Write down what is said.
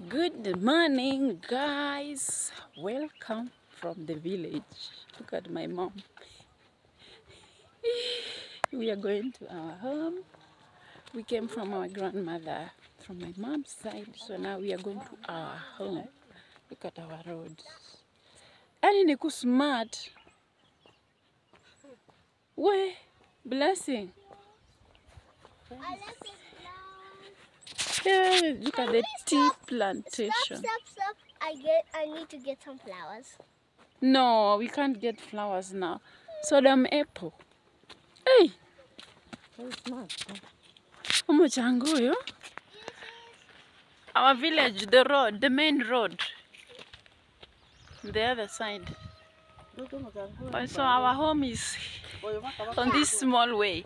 Good morning, guys. Welcome from the village. Look at my mom. We are going to our home. We came from our grandmother from my mom's side, so now we are going to our home. Look at our roads. Ani niku smart. We blessing. Yeah, look at the tea plantation. Stop. I need to get some flowers. No, we can't get flowers now. So them apple. Hey, Very smart. Umochanguyo. Our village, the main road. The other side. So our home is on this small way.